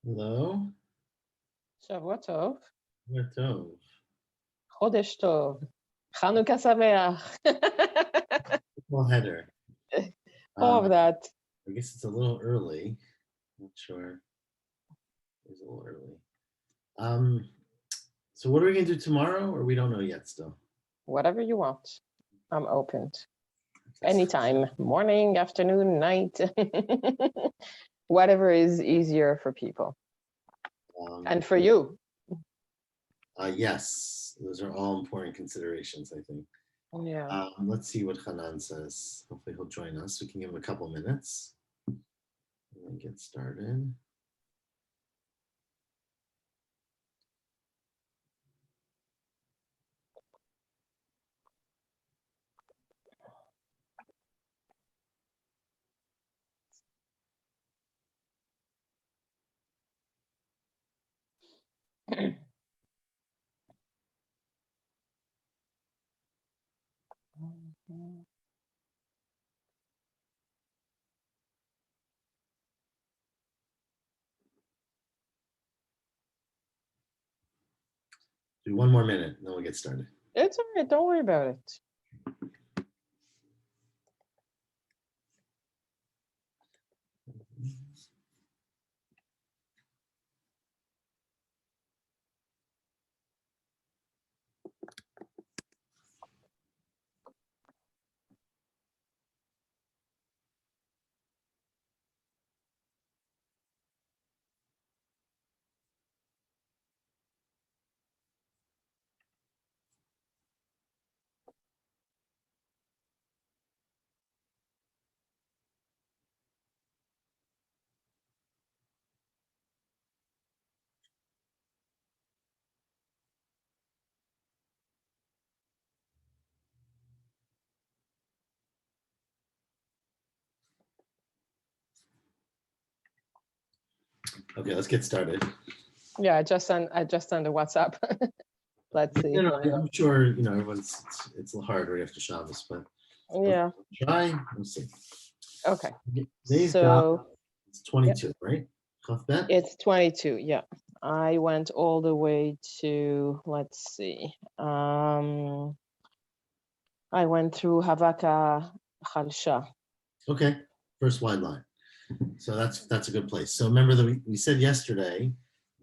Hello, שבוע טוב, what tov? חודש טוב, חנוכה שמח. Well, header. All of that. I guess it's a little early. Not sure. It's a little early. So what are we gonna do tomorrow, or we don't know yet still? Whatever you want. I'm open. Anytime, morning, afternoon, night. Whatever is easier for people. And for you. Yes, those are all important considerations, I think. Yeah. Let's see what Hanan says. Hopefully he'll join us. We can give him a couple minutes and then get started. Do one more minute, then we'll get started. It's all right. Don't worry about it. Okay, let's get started. Yeah, I just sent a WhatsApp. Let's see. I'm sure everyone's it's a little hard right after Shabbos, but Yeah. try. We'll see. Okay. Today's So it's 22, right? Chafbet? It's 22. Yeah. I went all the way to, let's see. I went through Havaka Halsha. Okay, first wide line. So that's a good place. So remember that we said yesterday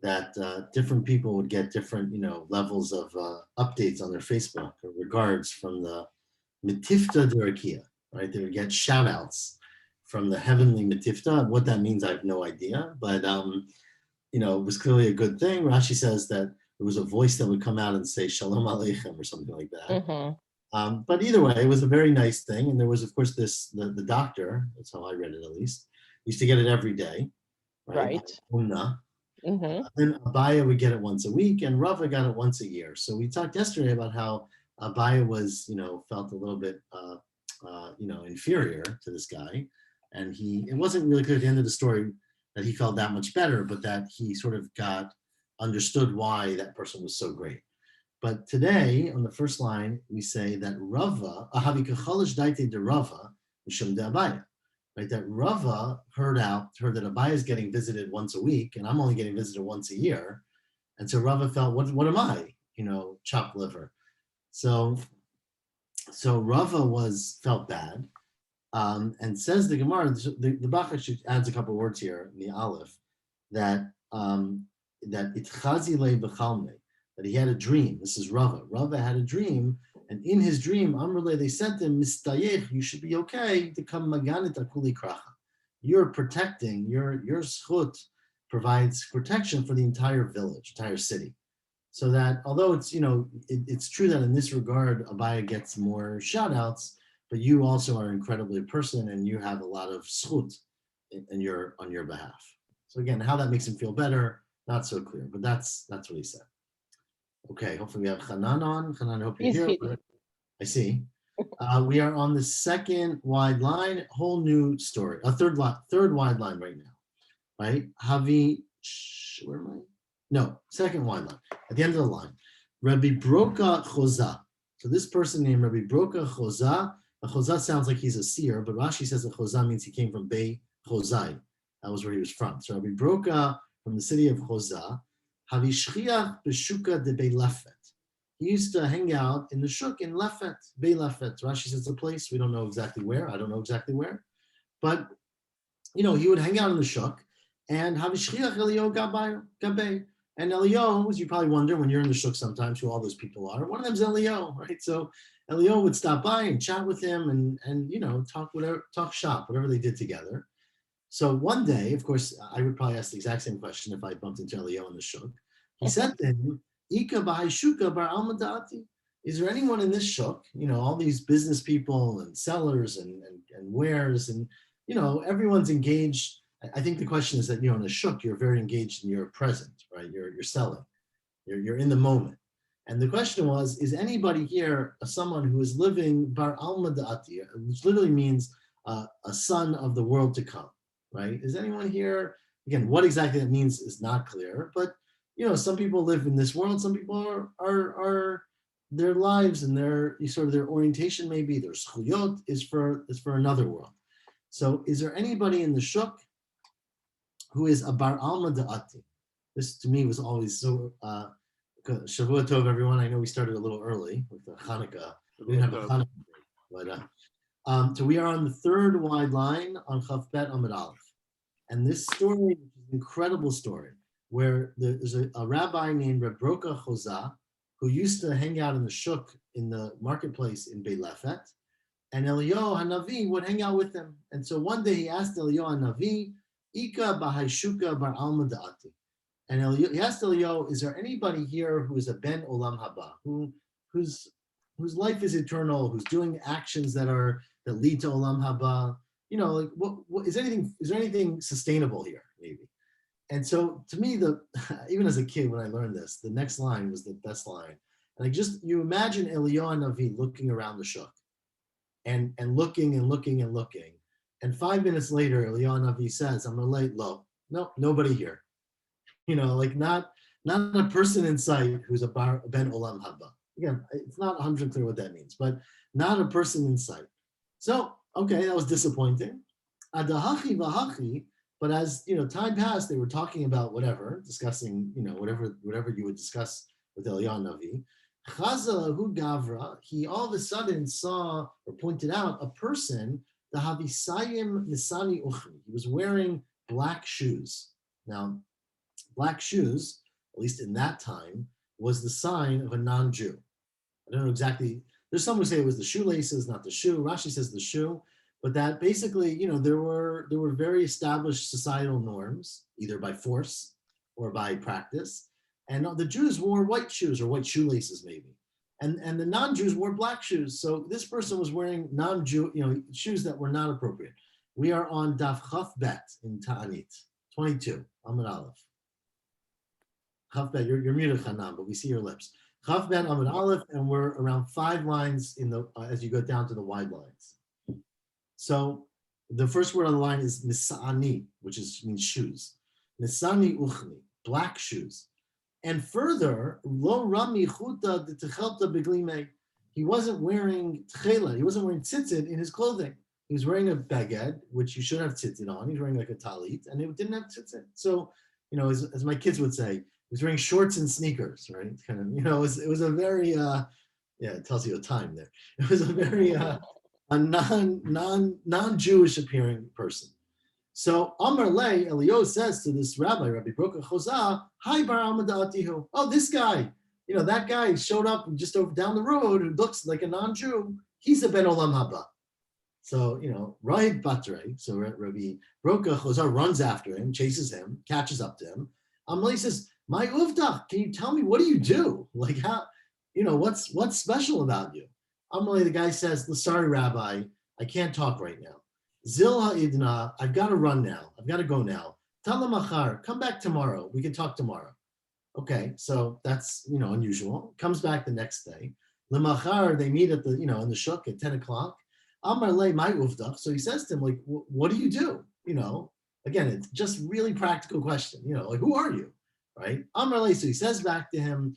that different people would get different levels of updates on their Facebook or regards from the Metifta Durakia, right? They would get shout outs from the heavenly Metifta. What that means, I have no idea, but it was clearly a good thing. Rashi says that there was a voice that would come out and say Shalom Aleichem or something like that. Mm-hmm. But either way, it was a very nice thing. And there was, of course, the doctor, that's how I read it at least, used to get it every day, right? Umna. Mm-hmm. Then Abaya would get it once a week, and Rava got it once a year. So we talked yesterday about how Abaya was, felt a little bit, inferior to this guy, and it wasn't really clear at the end of the story that he felt that much better, but that he sort of understood why that person was so great. But today, on the first line, we say that Rava, Ahavi kachalish daite de Rava, mishum de Abaya. Right, that Rava heard that Abaya is getting visited once a week, and I'm only getting visited once a year. And so Rava felt, what am I? Chopped liver. So Rava felt bad. And says the Gemara, the Bach adds a couple of words here in the Aleph, that itchazi le b'chalme, that he had a dream. This is Rava. Rava had a dream, and in his dream, Amrle, they said to him, Mistayech, you should be okay to come maganit akuli kracha. You're protecting, your schut provides protection for the entire village, entire city. So that although it's true that in this regard, Abaya gets more shout outs, but you also are incredibly a person and you have a lot of schut on your behalf. So again, how that makes him feel better, not so clear, but that's what he said. Okay, hopefully we have Hanan on. Hanan, I hope you're here. I see. We are on the second wide line, whole new story. A third wide line right now, right? Where am I? No, second wide line. At the end of the line, Rabbi Broka Choza. So this person named Rabbi Broka Choza. A Choza sounds like he's a seer, but Rashi says a Choza means he came from Bei Chozai. That was where he was from. So Rabbi Broka from the city of Choza, Havishchiach b'shuka de Beilefet. He used to hang out in the shuk in Lefet, Beilefet. Rashi says it's a place, we don't know exactly where, I don't know exactly where, but he would hang out in the shuk, and Havishchiach Eliyahu Gabay. And Eliyahu, as you probably wonder when you're in the shuk sometimes who all those people are, one of them's Eliyahu, right? So Eliyahu would stop by and chat with him and talk shop, whatever they did together. So one day, of course, I would probably ask the exact same question if I bumped into Eliyahu in the shuk. He said to him, Ika b'hai shuka bar alma da'ati. Is there anyone in this shuk, all these business people and sellers and wares and, everyone's engaged. I think the question is that, in a shuk, you're very engaged and you're present, right? You're selling, you're in the moment. And the question was, is anybody here someone who is living bar alma da'ati, which literally means a son of the world to come, right? Is anyone here? Again, what exactly that means is not clear, but some people live in this world, some people are their lives and their orientation, maybe their schuyot is for another world. So is there anybody in the shuk who is a bar alma da'ati? This to me was always so, Shavua Tov, everyone. I know we started a little early with the Hanukkah. We didn't have a Hanukkah break, but so we are on the third wide line on Chaf Bet Amud Aleph. And this story is an incredible story where there's a rabbi named Reb Broka Choza who used to hang out in the shuk in the marketplace in Beilefet, and Eliyahu Hanavi would hang out with him. And so one day he asked Eliyahu Hanavi, Ika b'hai shuka bar alma da'ati. And he asked Eliyahu, is there anybody here who is a ben olam haba, whose life is eternal, who's doing actions that lead to olam haba? What is there anything sustainable here, maybe? And so to me, even as a kid, when I learned this, the next line was the best line. And you imagine Eliyahu Hanavi looking around the shuk and looking and looking and looking. And 5 minutes later, Eliyahu Hanavi says, I'm gonna lay low. No, nobody here. Not a person in sight who's a ben olam haba. Again, it's not 100% clear what that means, but not a person in sight. So, okay, that was disappointing. Adahachi vahachi. But as time passed, they were talking about discussing whatever you would discuss with Eliyahu Navi. Chazalahu Gavra, he all of a sudden saw or pointed out a person, the Havisayim Nisani Uchri. He was wearing black shoes. Now, black shoes, at least in that time, was the sign of a non-Jew. I don't know exactly. There's some who say it was the shoelaces, not the shoe. Rashi says the shoe. But that basically, there were very established societal norms, either by force or by practice. And the Jews wore white shoes or white shoelaces, maybe. And the non-Jews wore black shoes. So this person was wearing non-Jew, shoes that were not appropriate. We are on Daf Chaf Bet in Ta'anit, 22, Amud Aleph. Chaf Bet, you're muted, Hanan, but we see your lips. Chaf Bet Amud Aleph, and we're around 5 lines as you go down to the wide lines. So the first word on the line is nisani, which means shoes. Nisani uchni, black shoes. And further, lo rami chuta de techelta beglime. He wasn't wearing tchela, he wasn't wearing tzitzit in his clothing. He was wearing a baged, which you should have tzitzit on. He was wearing like a talit, and it didn't have tzitzit. So, as my kids would say, he was wearing shorts and sneakers, right? Kind of, it was a very, it tells you a time there. It was a very, a non-Jewish appearing person. So Amar Le, Eliyahu says to this rabbi, Rabbi Broka Choza, Hi bar alma da'atihu. Oh, this guy, that guy showed up just over down the road who looks like a non-Jew. He's a ben olam haba. So, Rahib Batre, so Rabbi Broka Choza runs after him, chases him, catches up to him. Amar Le says, My uvdach, can you tell me, what do you do? Like how, what's special about you? Amalei, the guy says, sorry, Rabbi, I can't talk right now. Zil ha'idna, I've got to run now. I've got to go now. Talamachar, come back tomorrow. We can talk tomorrow. Okay, so that's, unusual. Comes back the next day. Lemachar, they meet at the, in the shuk at 10 o'clock. Amar le my ufdach. So he says to him, like, what do you do? Again, it's just really practical question. Like, who are you? Right? Amar le, so he says back to him,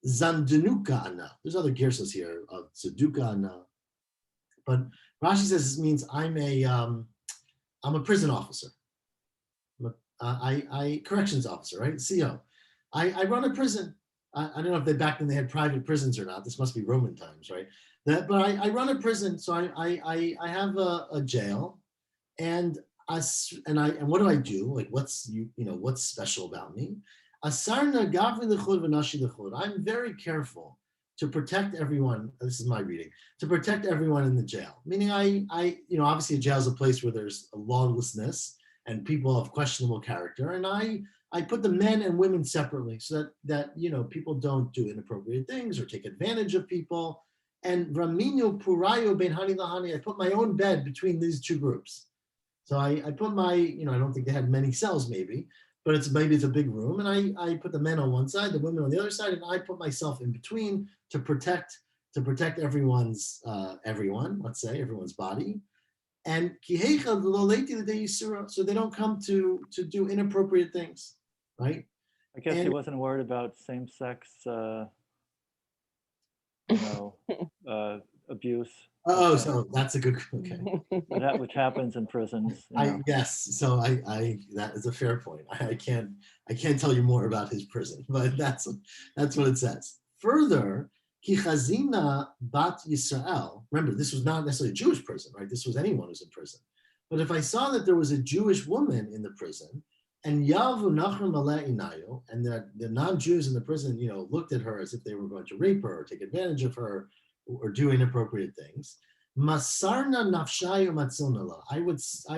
Zandanuka ana. There's other girsas here of Zaduka ana. But Rashi says this means I'm a prison officer. I'm a corrections officer, right? CO. I run a prison. I don't know if back then they had private prisons or not. This must be Roman times, right? But I run a prison, so I have a jail, and and what do I do? Like, what's special about me? Asarna gavri l'chud v'nashi l'chud. I'm very careful to protect everyone. This is my reading. To protect everyone in the jail, meaning obviously a jail is a place where there's a lawlessness and people of questionable character, and I put the men and women separately so that people don't do inappropriate things or take advantage of people. And Raminu Purayo Ben Hani Lahani, I put my own bed between these two groups. So I put my, I don't think they had many cells maybe, but maybe it's a big room. And I put the men on one side, the women on the other side, and I put myself in between to protect everyone's, let's say, everyone's body. And so they don't come to do inappropriate things, right? I guess he wasn't worried about same-sex, abuse. Oh, so that's a good, okay. Which happens in prisons. Yes, so I that is a fair point. I can't tell you more about his prison, but that's what it says. Further, Ki Chazina Bat Yisrael. Remember, this was not necessarily a Jewish prison, right? This was anyone who's in prison. But if I saw that there was a Jewish woman in the prison, and Yavu Nachum Maleh Inayo, and that the non-Jews in the prison, looked at her as if they were going to rape her or take advantage of her or do inappropriate things. Masarna nafshayu matzilnala. I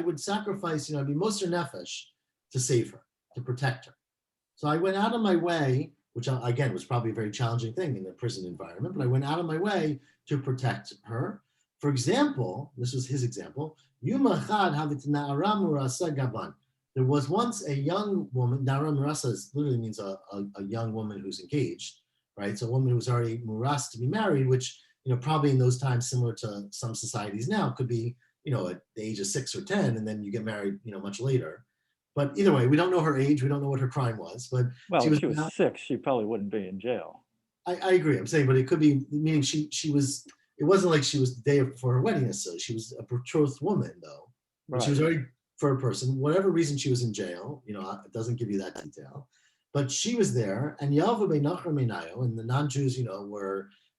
would sacrifice, I'd be moser nefesh to save her, to protect her. So I went out of my way, which again was probably a very challenging thing in the prison environment, but I went out of my way to protect her. For example, this was his example. Yuma chad havit na'ara murasa gaban. There was once a young woman. Na'ara murasa literally means a young woman who's engaged, right? So a woman who's already muras to be married, which probably in those times, similar to some societies now, could be, at the age of 6 or 10, and then you get married, much later. But either way, we don't know her age. We don't know what her crime was. But well, if she was 6, she probably wouldn't be in jail. I agree. I'm saying, but it could be, meaning she was. It wasn't like she was the day before her wedding necessarily. She was a betrothed woman, though. Right. She was already for a person. Whatever reason she was in jail, it doesn't give you that detail. But she was there, and Yalva Beinachar Meinayo, and the non-Jews,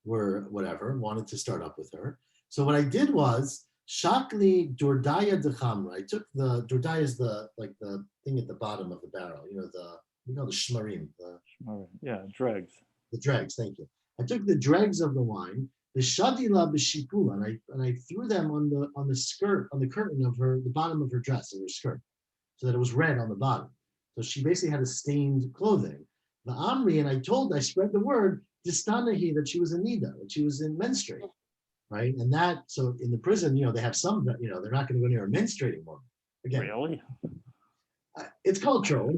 were whatever, wanted to start up with her. So what I did was Shakli Dordaya de Chamra. I took the Dordaya is the thing at the bottom of the barrel, the shmarim. Dregs. The dregs, thank you. I took the dregs of the wine, the shadila b'shipula, and I threw them on the skirt, on the curtain of the bottom of her dress, of her skirt, so that it was red on the bottom. So she basically had a stained clothing. The Amri, and I spread the word Distanahi, that she was in Nida, that she was in menstruating, right? And so in the prison, they have some, they're not going to go near a menstruating woman. Again, really? It's cultural.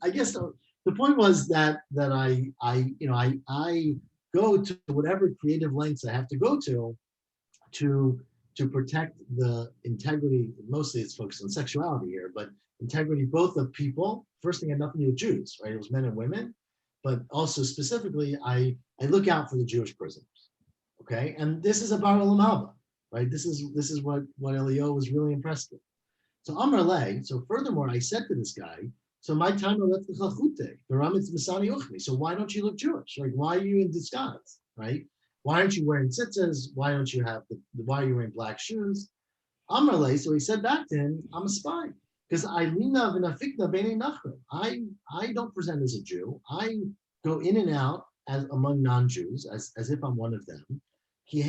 I guess the point was that I go to whatever creative lengths I have to go to protect the integrity. Mostly it's focused on sexuality here, but integrity both of people. First thing had nothing to do with Jews, right? It was men and women. But also specifically, I look out for the Jewish prisoners, okay? And this is a bar olam haba, right? This is what Elio was really impressed with. So Amar Le, so furthermore, I said to this guy, so my time left the chalchute, the ramitz misani uchmi. So why don't you look Jewish? Like, why are you in disguise, right? Why aren't you wearing tzitzis? Why don't you why are you wearing black shoes? Amar Le, so he said back to him, I'm a spy. Because I don't present as a Jew. I go in and out among non-Jews as if I'm one of them. I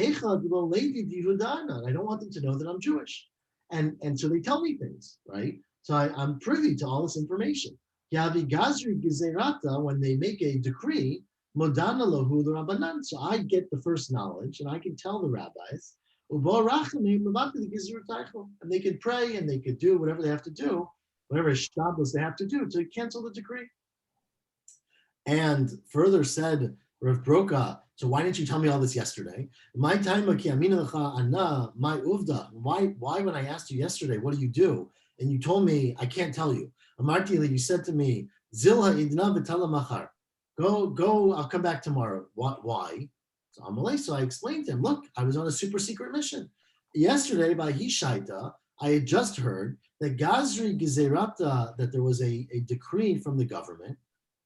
don't want them to know that I'm Jewish. And so they tell me things, right? So I'm privy to all this information. When they make a decree, so I get the first knowledge and I can tell the rabbis. And they could pray and they could do whatever they have to do, whatever shabbos they have to do to cancel the decree. And further said Rav Broka, so why didn't you tell me all this yesterday? My time, my uvda. Why when I asked you yesterday, what do you do? And you told me, I can't tell you. Amartili, you said to me, Zilha idna v'tala machar. Go, I'll come back tomorrow. Why? So I explained to him, look, I was on a super secret mission. Yesterday by Hishaita, I had just heard that Gazri Gezerata, that there was a decree from the government,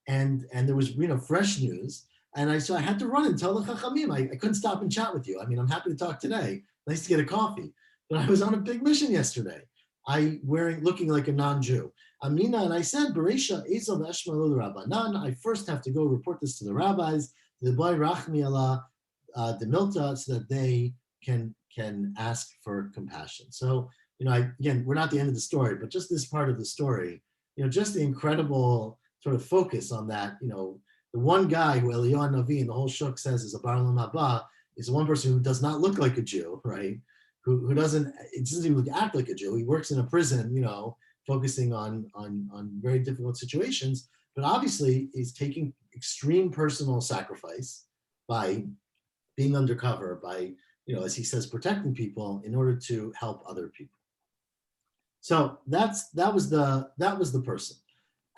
and there was fresh news. And so I had to run and tell the Chachamim. I couldn't stop and chat with you. I mean, I'm happy to talk today. Nice to get a coffee. But I was on a big mission yesterday. Looking like a non-Jew. Amina, and I said, Beresha Ezel Eshmalu Rabbanan. I first have to go report this to the rabbis, the boy Rachmi Allah, the Milta, so that they can ask for compassion. So, again, we're not at the end of the story, but just this part of the story, just the incredible sort of focus on that, the one guy who Eliyahu Navi and the whole shuk says is a Bar Olam Haba is the one person who does not look like a Jew, right? Who doesn't even act like a Jew. He works in a prison, focusing on very difficult situations, but obviously he's taking extreme personal sacrifice by being undercover, by, as he says, protecting people in order to help other people. So that was the person.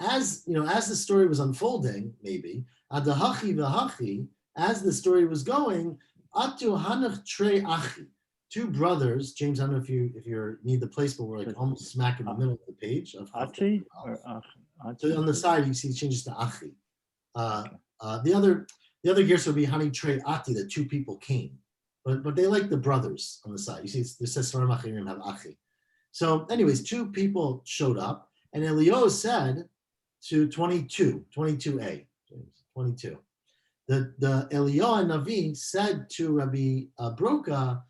As the story was unfolding, maybe adahachi v'hachi, as the story was going, atu hanach trei achi, two brothers. James, I don't know if you need the place, but we're like almost smack in the middle of the page. Ati or Ach? So on the side, you see it changes to achi. The other gears would be hani trei ati, that two people came, but they like the brothers on the side. You see, it says Svarim Achirim have achi. So, anyways, two people showed up, and Eliyahu said to 22a, 22. The Eliyahu Navi said to Rabbi Broka,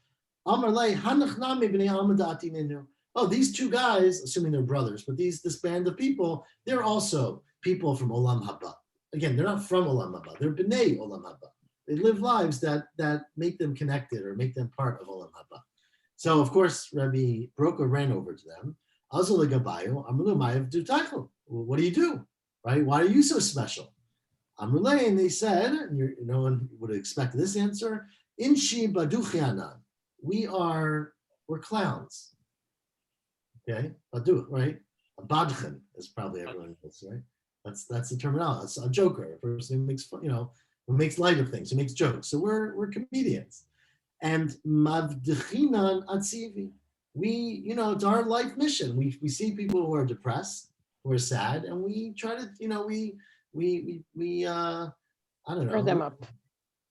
Amarle Hanach Nami b'nei Amadati Ninu. Oh, these two guys, assuming they're brothers, but this band of people, they're also people from Olam Haba. Again, they're not from Olam Haba. They're b'nei Olam Haba. They live lives that make them connected or make them part of Olam Haba. So, of course, Rabbi Broka ran over to them. Azul Gabayo, Amrulu Mayav Dutachel. What do you do? Right? Why are you so special? Amrulay, and they said, and no one would expect this answer, Inshi Baduchianan. We're clowns. Okay? Baduch, right? A badchen is probably everyone knows, right? That's the terminology. It's a joker, a person who makes fun, who makes light of things, who makes jokes. So we're comedians. And Mavdechinan Atzivi. It's our life mission. We see people who are depressed, who are sad, and we try to, we I don't know. Stir them up.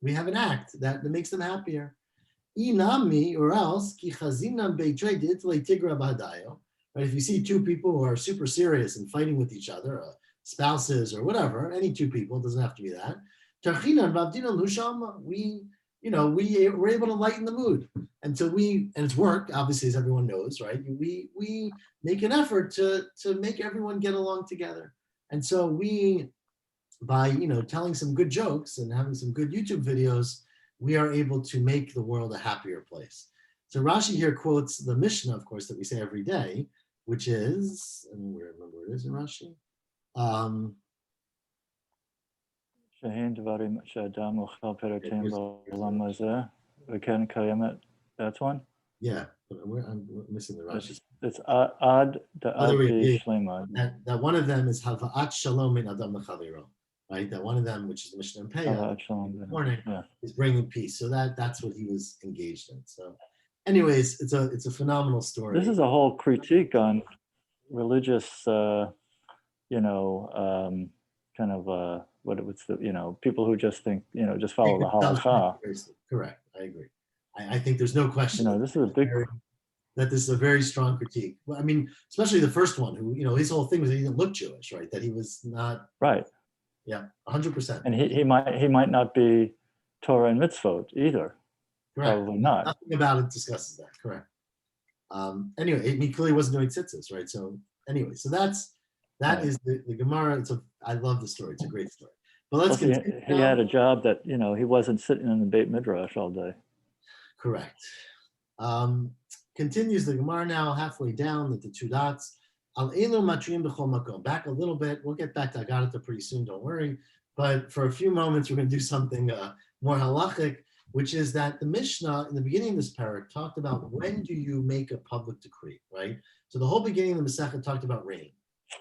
We have an act that makes them happier. Inami, or else, ki chazinam beitrei ditlei tigra badayo. Right? If you see two people who are super serious and fighting with each other, spouses or whatever, any two people, it doesn't have to be that. Tarchinan vavdina lushama. We're able to lighten the mood. And so and it's work, obviously, as everyone knows, right? We make an effort to make everyone get along together. And so by telling some good jokes and having some good YouTube videos, we are able to make the world a happier place. So Rashi here quotes the Mishnah, of course, that we say every day, which is, and we remember where it is in Rashi. Shahin Devarim Shadam Uchal Peratim B'Olam Hazeh V'Ken Kayemet. That's one. Yeah, but I'm missing the Rashi. It's Ad Da'ati Shlema. That one of them is Hava'at Shalom Min Adam L'Chaviro, right? That one of them, which is the Mishnah and Peah, morning, is bringing peace. So that's what he was engaged in. So, anyways, it's a phenomenal story. This is a whole critique on religious, kind of people who just think, just follow the halakha. Correct. I agree. I think there's no question. This is a big. That this is a very strong critique. Well, I mean, especially the first one, who his whole thing was that he didn't look Jewish, right? That he was not. Right. Yeah, 100%. And he might not be Torah and mitzvot either. Correct. Probably not. Nothing about it discusses that. Correct. Anyway, he clearly wasn't doing tzitzis, right? So anyway, so that is the Gemara. I love the story. It's a great story. But let's continue. He had a job that he wasn't sitting in the Beit Midrash all day. Correct. Continues the Gemara now halfway down at the two dots. Al elu matrim b'chol makom. Back a little bit. We'll get back to Agadata pretty soon. Don't worry. But for a few moments, we're going to do something more halachic, which is that the Mishnah in the beginning of this parak talked about when do you make a public decree, right? So the whole beginning of the Masechah talked about rain.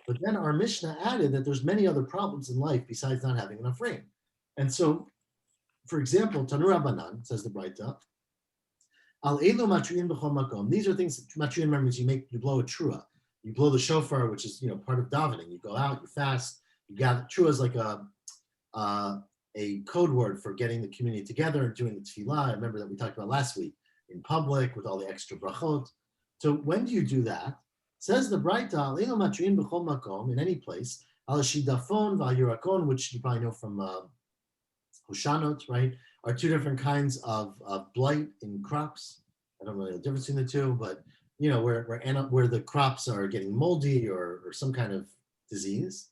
But then our Mishnah added that there's many other problems in life besides not having enough rain. And so, for example, Tanur Abanan, says the Braita, Al elu matriin b'chol makom. These are things, matriin memories, you blow a trua. you blow the shofar, which is part of davening. You go out, you fast, you gather. True is like a code word for getting the community together and doing the tefillah. I remember that we talked about last week in public with all the extra brachot. So when do you do that? Says the Braita, in any place, al shidafon v'ayurakon, which you probably know from Hoshanot, right, are two different kinds of blight in crops. I don't really know the difference between the two, but where the crops are getting moldy or some kind of disease.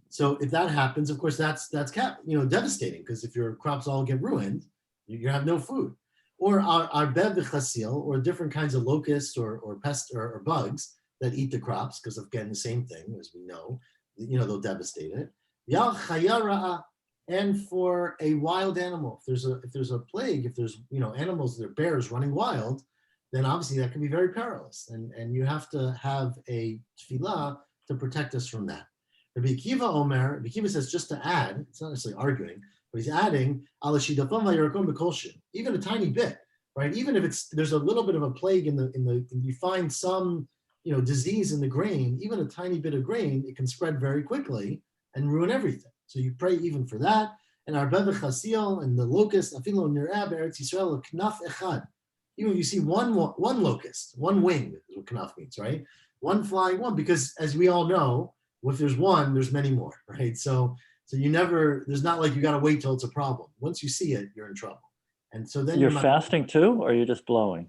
So if that happens, of course, that's devastating, because if your crops all get ruined, you have no food. Or arbev v'chasil, or different kinds of locusts or pests or bugs that eat the crops, because again, the same thing, as we know, they'll devastate it. Yal chaya ra'a, and for a wild animal, if there's a plague, if there's animals, that are bears running wild, then obviously that can be very perilous, and you have to have a tefillah to protect us from that. Rabbi Akiva says, just to add, it's not necessarily arguing, but he's adding, even a tiny bit, right? Even if there's a little bit of a plague you find some disease in the grain, even a tiny bit of grain, it can spread very quickly and ruin everything. So you pray even for that. And arbev v'chasil and the locust, afilo nir'ah be'eretz Yisrael knaf echad. Even if you see one locust, one wing, is what knaf means, right? One flying one, because as we all know, if there's one, there's many more, right? So there's not like you got to wait till it's a problem. Once you see it, you're in trouble. And so then you're fasting too, or are you just blowing?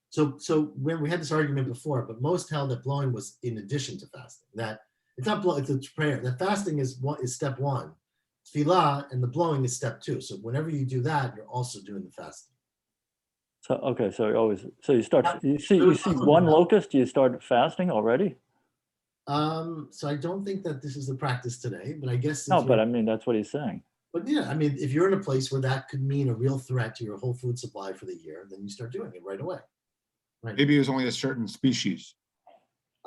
So when we had this argument before, but most held that blowing was in addition to fasting. That it's not blowing, it's a prayer. That fasting is step one. Tefillah, and the blowing is step two. So whenever you do that, you're also doing the fasting. So okay, you see one locust, you start fasting already? So I don't think that this is the practice today, but I guess no. But I mean, that's what he's saying. But yeah, I mean, if you're in a place where that could mean a real threat to your whole food supply for the year, then you start doing it right away. Right. Maybe it was only a certain species.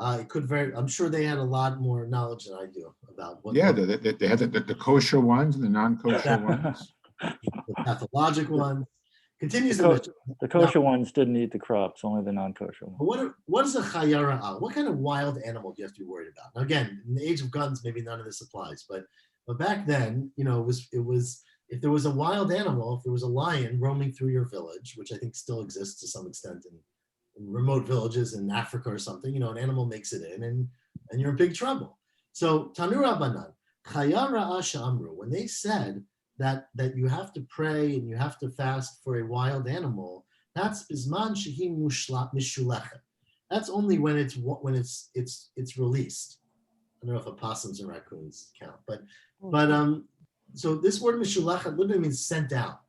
It could I'm sure they had a lot more knowledge than I do about what. Yeah, they had the kosher ones and the non-kosher ones. The pathologic ones. Continues the kosher ones didn't eat the crops, only the non-kosher ones. What is a chaya ra'a? What kind of wild animal do you have to be worried about? Now, again, in the age of guns, maybe none of this applies, but back then, it was if there was a wild animal, if there was a lion roaming through your village, which I think still exists to some extent in remote villages in Africa or something, an animal makes it in, and you're in big trouble. So Tanu Rabbanan, chaya ra'a she'amru, when they said that you have to pray and you have to fast for a wild animal, that's bisman shehi mishulechet. That's only when it's released. I don't know if opossums and raccoons count, but so this word mishulechet literally means sent out.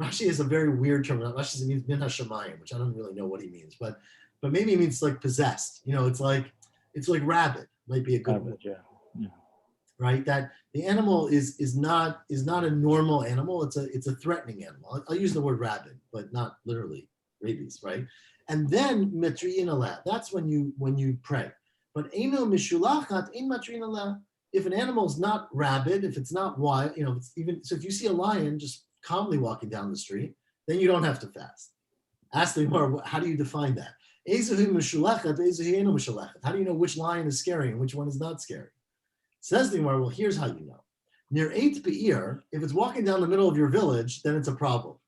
Rashi is a very weird term. Rashi says it means min hashamayim, which I don't really know what he means, but maybe it means like possessed. It's like rabid might be a good word. Yeah. Right, that the animal is not a normal animal. It's a threatening animal. I'll use the word rabid, but not literally rabies, right? And then metri'in aleh. That's when you pray. But eino mishulachat ein matri'in aleh. If an animal is not rabid, if it's not wild, if you see a lion just calmly walking down the street, then you don't have to fast. Ask the Gemara, how do you define that? Ezehu mishulachat, ezehu eino mishulachat. How do you know which lion is scary and which one is not scary? Says the Gemara, well, here's how you know. Near 8 be'ir, if it's walking down the middle of your village, then it's a problem.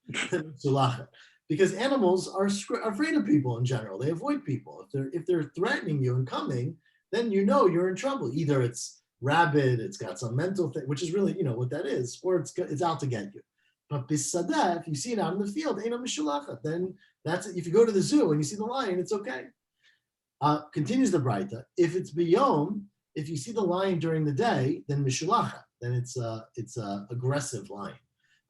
Because animals are afraid of people in general. They avoid people. If they're threatening you and coming, then you're in trouble. Either it's rabid, it's got some mental thing, which is really, what that is, or it's out to get you. But bisadeh, if you see it out in the field, eino mishulachat, then that's it. If you go to the zoo and you see the lion, it's okay. Continues the Braita. If it's biyom, if you see the lion during the day, then mishulacha, then it's a aggressive lion.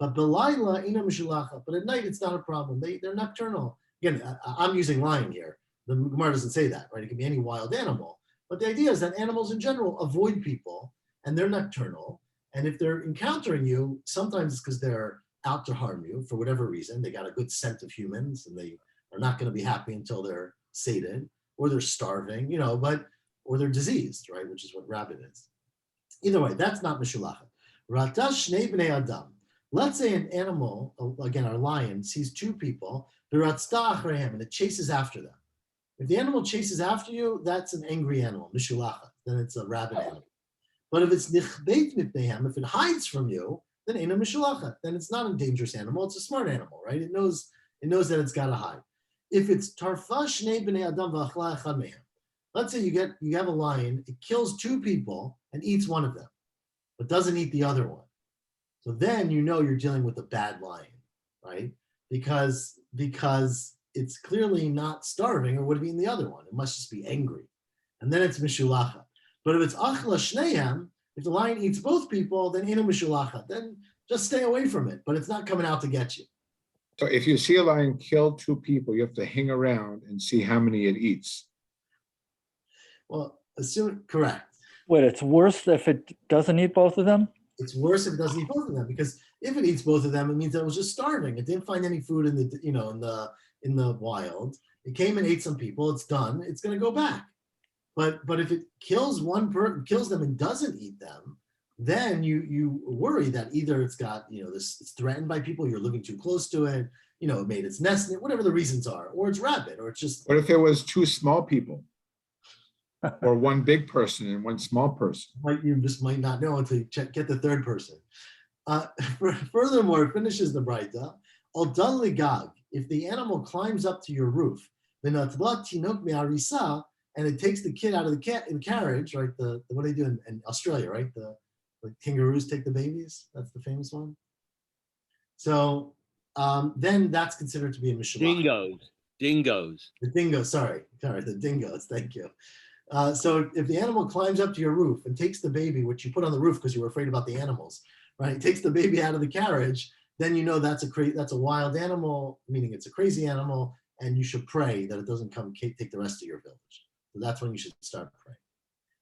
But belayla ina mishulacha. But at night it's not a problem. They're nocturnal. Again, I'm using lion here. The Gemara doesn't say that, right? It can be any wild animal. But the idea is that animals in general avoid people, and they're nocturnal. And if they're encountering you, sometimes it's because they're out to harm you for whatever reason. They got a good scent of humans, and they are not going to be happy until they're sated, or they're starving, or they're diseased, right? Which is what rabid is. Either way, that's not mishulachet. Ratash shnei bnei adam. Let's say an animal, again, our lion, sees two people, and it chases after them. If the animal chases after you, that's an angry animal, mishulacha. Then it's a rabid animal. But if it's nichbeit mipnehem, if it hides from you, then ain't a mishulacha. Then it's not a dangerous animal. It's a smart animal, right? It knows that it's got to hide. If it's tarfa shnei bnei adam v'achla echad mehem, let's say you have a lion, it kills 2 people and eats one of them, but doesn't eat the other one. So then you know you're dealing with a bad lion, right? Because it's clearly not starving or would have eaten the other one. It must just be angry. And then it's mishulacha. But if it's achla shnehem, if the lion eats both people, then inu mishulacha. Then just stay away from it, but it's not coming out to get you. So if you see a lion kill 2 people, you have to hang around and see how many it eats. Well, correct. Wait, it's worse if it doesn't eat both of them? It's worse if it doesn't eat both of them, because if it eats both of them, it means that it was just starving. It didn't find any food in the wild. It came and ate some people. It's done. It's going to go back. But if it kills kills them and doesn't eat them, then you worry that either it's got it's threatened by people. You're living too close to it. It made its nest in it. Whatever the reasons are, or it's rabid, or it's just. What if there was 2 small people? Or 1 big person and 1 small person? You just might not know until you get the third person. Furthermore, it finishes the Braita. Aldan ligag, if the animal climbs up to your roof, and it takes the kid out of the carriage, right? What do they do in Australia, right? The kangaroos take the babies. That's the famous one. So then that's considered to be a mishulach. Dingoes. The dingoes, sorry, the dingoes. Thank you. So if the animal climbs up to your roof and takes the baby, which you put on the roof because you were afraid about the animals, right? Takes the baby out of the carriage, then that's a wild animal, meaning it's a crazy animal, and you should pray that it doesn't come take the rest of your village. So that's when you should start praying.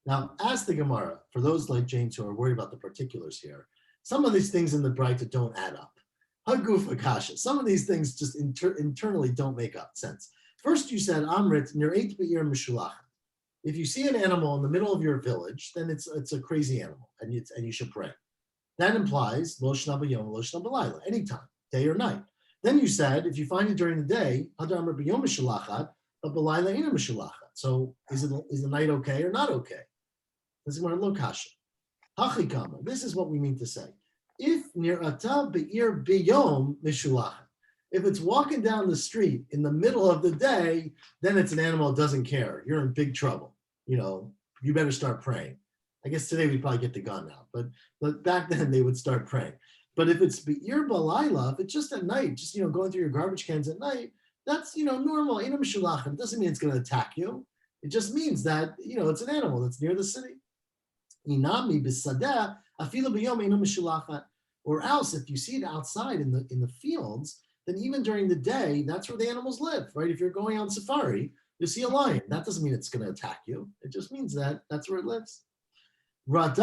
Now, ask the Gemara, for those like James who are worried about the particulars here, some of these things in the Braita don't add up. Haguf akasha. Some of these things just internally don't make sense. First, you said Amrit nireit be'ir mishulach. If you see an animal in the middle of your village, then it's a crazy animal, and you should pray. That implies lo shna b'yom, lo shna b'layla, anytime, day or night. Then you said if you find it during the day, hadar amrit b'yom mishulachat, but b'layla ina mishulachat. So is the night okay or not okay? This is where lo kasha. Hachikama. This is what we mean to say. If nirata be'ir b'yom mishulachat. If it's walking down the street in the middle of the day, then it's an animal that doesn't care. You're in big trouble. You better start praying. I guess today we'd probably get the gun out, but back then they would start praying. But if it's be'ir balayla, if it's just at night, just going through your garbage cans at night, that's normal. It doesn't mean it's going to attack you. It just means that it's an animal that's near the city. Inami b'sadeh afilu b'yom inu mishulachat. Or else, if you see it outside in the fields, then even during the day, that's where the animals live, right? If you're going on safari, you see a lion. That doesn't mean it's going to attack you. It just means that that's where it lives. Right?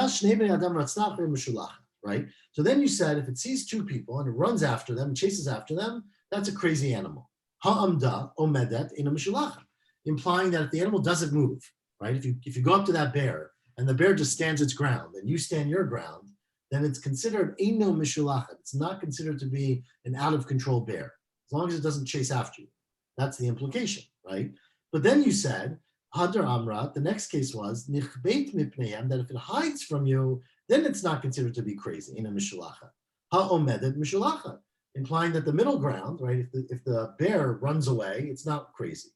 So then you said if it sees 2 people and it runs after them, chases after them, that's a crazy animal. Ha'amda omedet ina mishulacha, implying that if the animal doesn't move, right? If you go up to that bear and the bear just stands its ground and you stand your ground, then it's considered eino mishulachat. It's not considered to be an out-of-control bear, as long as it doesn't chase after you. That's the implication, right? But then you said, Hadar Amrat, the next case was, nichbeit mipnehem, that if it hides from you, then it's not considered to be crazy, eino mishulachat. Ha'omedet mishulachat, implying that the middle ground, right, if the bear runs away, it's not crazy.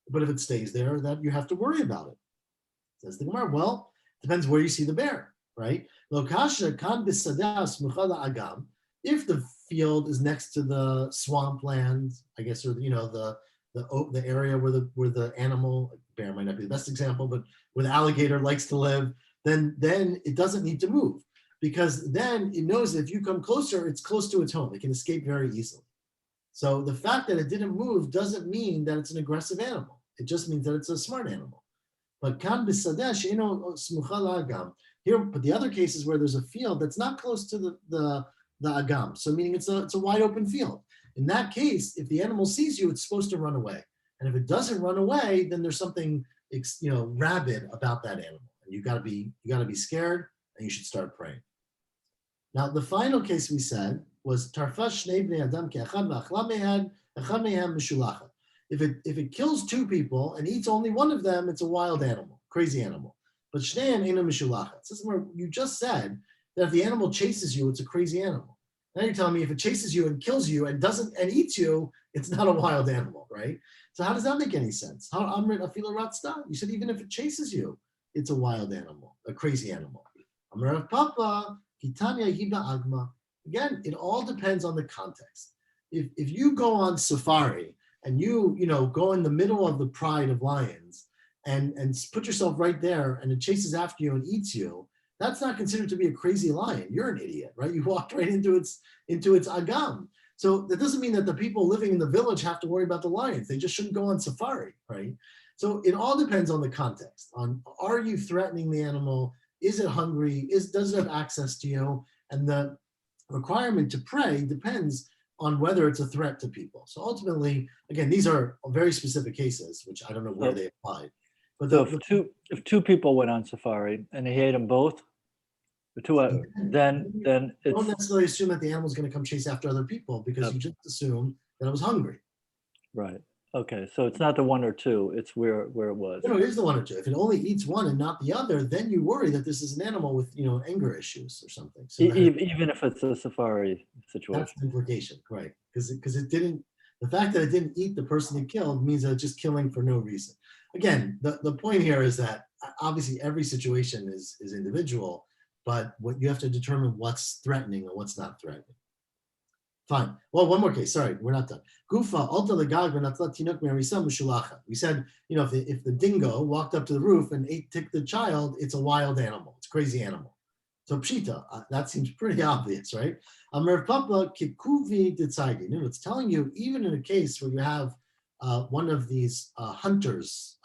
But if it stays there, that you have to worry about it. Says the Gemara, well, depends where you see the bear. Right? If the field is next to the swampland, I guess, or the area where the animal, bear might not be the best example, but where the alligator likes to live, then it doesn't need to move, because then it knows that if you come closer, it's close to its home. It can escape very easily. So the fact that it didn't move doesn't mean that it's an aggressive animal. It just means that it's a smart animal. But kan b'sadeh she'eno smucha la'agam. Here, but the other cases where there's a field that's not close to the agam, so meaning it's a wide open field. In that case, if the animal sees you, it's supposed to run away. And if it doesn't run away, then there's something rabid about that animal, and you gotta be scared, and you should start praying. Now, the final case we said was tarfash shnei bnei adam ke'achad v'achla mehad echad mehem mishulachat. If it kills two people and eats only one of them, it's a wild animal, crazy animal. But shneim eino mishulachet. This is where you just said that if the animal chases you, it's a crazy animal. Now you're telling me if it chases you and kills you and doesn't and eats you, it's not a wild animal, right? So how does that make any sense? How amrit afilo ratzta? You said even if it chases you, it's a wild animal, a crazy animal. Amar Papa kitanya hiba agma. Again, it all depends on the context. If you go on safari and you go in the middle of the pride of lions and put yourself right there and it chases after you and eats you, that's not considered to be a crazy lion. You're an idiot, right? You walked right into its agam. So that doesn't mean that the people living in the village have to worry about the lions. They just shouldn't go on safari, right? So it all depends on the context. On, are you threatening the animal? Is it hungry? Does it have access to you? And the requirement to pray depends on whether it's a threat to people. So ultimately, again, these are very specific cases, which I don't know where they applied. But So if two people went on safari and they ate them both, then don't it's necessarily assume that the animal's going to come chase after other people because you just assume that it was hungry. right. Okay, so it's not the one or two, it's where it was. It is the one or two. If it only eats one and not the other, then you worry that this is an animal with anger issues or something. So Even if it's a safari situation. that's the implication, right? Because it didn't. The fact that it didn't eat the person it killed means that it's just killing for no reason. Again, the point here is that obviously every situation is individual, but what you have to determine what's threatening and what's not threatening. Fine. Well, one more case. Sorry, we're not done. Gufa alta legag v'natlat tinok me'arisa mushulacha. We said, if the dingo walked up to the roof and took the child, it's a wild animal. It's a crazy animal. So pshita, that seems pretty obvious, right? Amar papa kikuvi ditzaidi. It's telling you, even in a case where you have one of these hunters'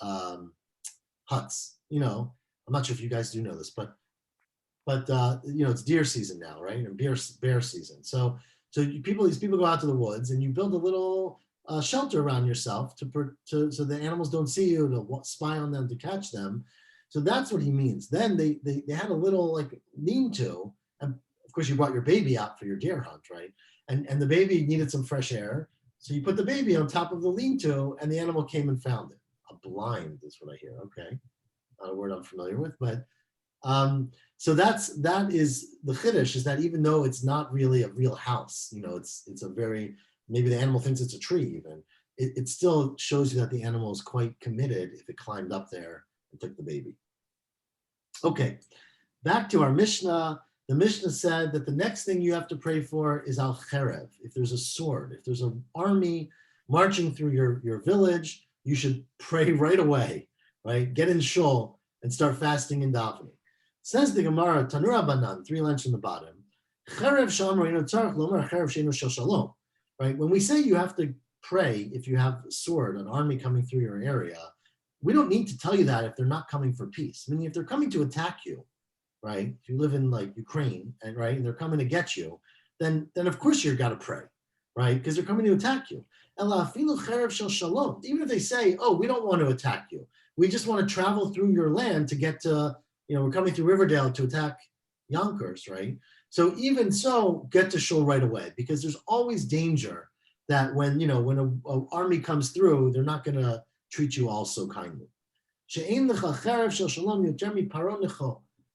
huts. I'm not sure if you guys do know this, but it's deer season now, right? And bear season. So these people go out to the woods and you build a little shelter around yourself so the animals don't see you, to spy on them, to catch them. So that's what he means. Then they had a little lean-to, and of course you brought your baby out for your deer hunt, right? And the baby needed some fresh air, so you put the baby on top of the lean-to, and the animal came and found it. A blind is what I hear. Okay, not a word I'm familiar with, but so that is the chiddush, is that even though it's not really a real house, it's a very, maybe the animal thinks it's a tree even, it still shows you that the animal is quite committed if it climbed up there and took the baby. Okay, back to our Mishnah. The Mishnah said that the next thing you have to pray for is al cherev. If there's a sword, if there's an army marching through your village, you should pray right away, right? Get in shul and start fasting and davening. Says the Gemara, Tanura Banan, 3 lines from the bottom. Cherev shamar ino tzarich lomar cherev sheino shel shalom. Right? When we say you have to pray if you have a sword, an army coming through your area, we don't need to tell you that if they're not coming for peace. Meaning if they're coming to attack you, right? If you live in Ukraine and they're coming to get you, then of course you've got to pray, right? Because they're coming to attack you. Even if they say, oh, we don't want to attack you. We just want to travel through your land to get to, we're coming through Riverdale to attack Yonkers, right? So even so, get to shul right away, because there's always danger that when an army comes through, they're not going to treat you all so kindly.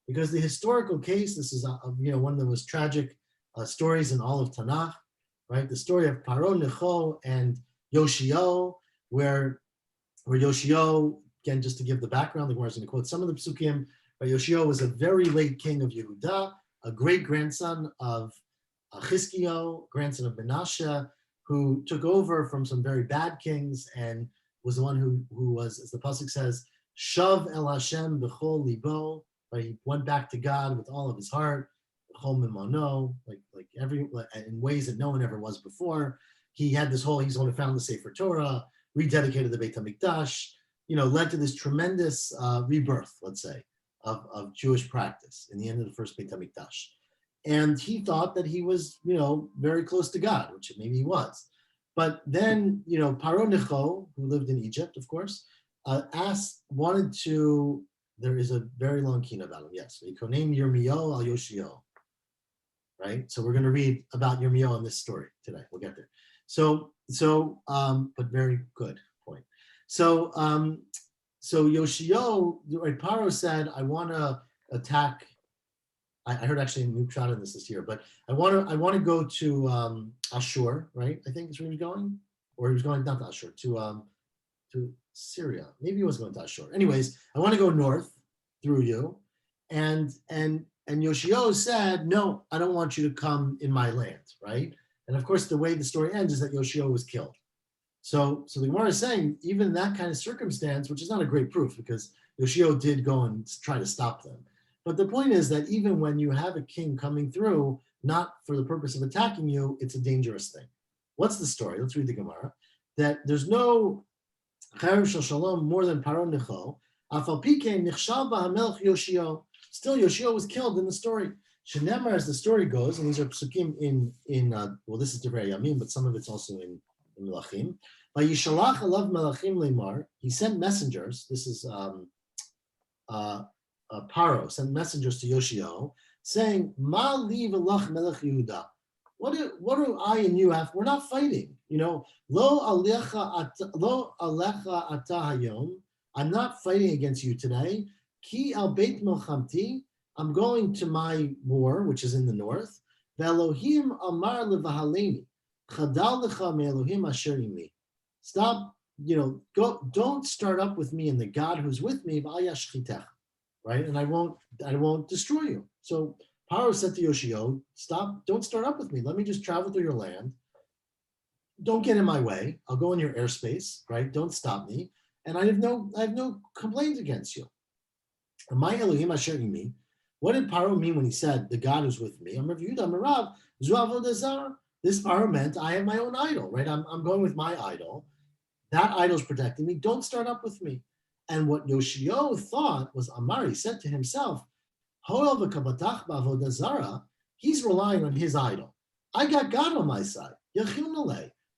Because the historical case, this is one of the most tragic stories in all of Tanakh, right? The story of Paro Necho and Yoshio, where Yoshio, again, just to give the background, the Gemara is going to quote some of the psukim, but Yoshio was a very late king of Yehuda, a great grandson of Chizkiyo, grandson of Menashe, who took over from some very bad kings and was the one who was, as the pasuk says, Shav el Hashem b'chol libo, right? He went back to God with all of his heart, b'chol mimono, in ways that no one ever was before. He had he's the one who found the Sefer Torah, rededicated the Beit HaMikdash, led to this tremendous rebirth, let's say, of Jewish practice in the end of the first Beit HaMikdash. And he thought that he was, very close to God, which maybe he was. But then, Paro Necho, who lived in Egypt, of course, there is a very long kina about him, yes. Ikonem Yirmiyo al Yoshio, right? So we're going to read about Yirmiyo in this story today. We'll get there. So, but very good So Yoshio, right, Paro said, I want to attack. I heard actually a new shot in this year, but I want to go to Ashur, right? I think is where he was going, or he was going not to Ashur, to Syria. Maybe he was going to Ashur. Anyways, I want to go north through you, and Yoshio said, no, I don't want you to come in my land, right? And of course, the way the story ends is that Yoshio was killed. So the Gemara is saying, even in that kind of circumstance, which is not a great proof because Yoshio did go and try to stop them. But the point is that even when you have a king coming through, not for the purpose of attacking you, it's a dangerous thing. What's the story? Let's read the Gemara. That there's no Cherev shel Shalom more than Paro Nicho. Afal Pikein Nichshal b'Hamelech Yoshio. Still, Yoshio was killed in the story. Shenemar, as the story goes, and these are psukim in well, this is Divrei Yamim, but some of it's also in Melachim. By Yishalach alav Melachim lemar, he sent messengers. This is Paro sent messengers to Yoshio, saying, "Ma li v'lach Melech Yehuda." What do I and you have? We're not fighting. Lo alecha ata hayom. I'm not fighting against you today. Ki al beit milchamti. I'm going to my war, which is in the north. Ve'Elohim amar levahaleni. Chadal lecha me'Elohim asher imi. Stop, go, don't start up with me and the God who's with me, right? And I won't destroy you. So Paro said to Yoshio, stop, don't start up with me. Let me just travel through your land. Don't get in my way. I'll go in your airspace, right? Don't stop me. And I have no complaints against you. My Elohim asher imi. What did Paro mean when he said the God who's with me? I'm reviewed, I'm a Rav, zu avodah zarah. This Paro meant I have my own idol, right? I'm going with my idol. That idol's protecting me. Don't start up with me. And what Yoshio thought was Amari said to himself, he's relying on his idol. I got God on my side.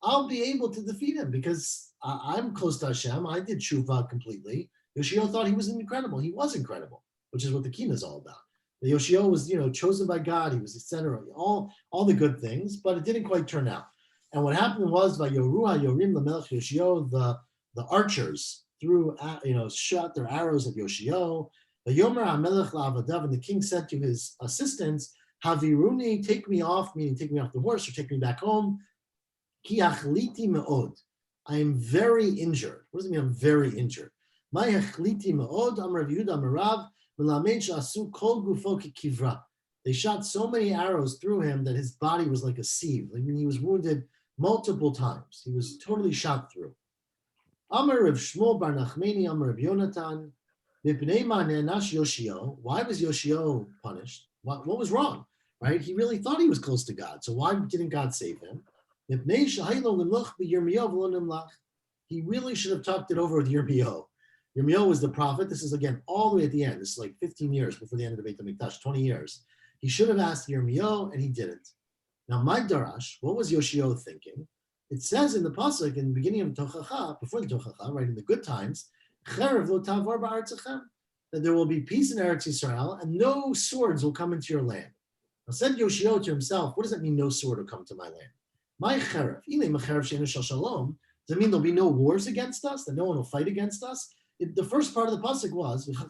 I'll be able to defeat him because I'm close to Hashem. I did tshuva completely. Yoshio thought he was incredible. He was incredible, which is what the Kina is all about. Yoshio was, chosen by God. He was, etc. All the good things, but it didn't quite turn out. And what happened was, Vayoruha Yorim Lamelech Yoshio, the archers threw, shot their arrows at Yoshio. Vayomer HaMelech LaAvadav, and the king said to his assistants, Haviruni, take me off, meaning take me off the horse or take me back home. Ki achliti me'od. I am very injured. What does it mean? I'm very injured. My achliti me'od, Amar Yehuda Amarav. They shot so many arrows through him that his body was like a sieve. I mean, he was wounded multiple times. He was totally shot through. Amar Rav Shmuel bar Nachmani, Amar Rav Yonatan, Yoshio. Why was Yoshio punished? What was wrong? Right? He really thought he was close to God. So why didn't God save him? He really should have talked it over with Yirmiyahu. Yirmiyahu was the prophet. This is, again, all the way at the end. This is like 15 years before the end of the Beit HaMikdash, 20 years. He should have asked Yirmiyahu, and he didn't. Now, my Darash, what was Yoshio thinking? It says in the Pasuk, in the beginning of Tochacha, before the Tochacha, right, in the good times, that there will be peace in Eretz Yisrael, and no swords will come into your land. Now, said Yoshio to himself, what does that mean, no sword will come to my land? My cherev, shalom, does it mean there'll be no wars against us, that no one will fight against us? The first part of the pasuk was, I'm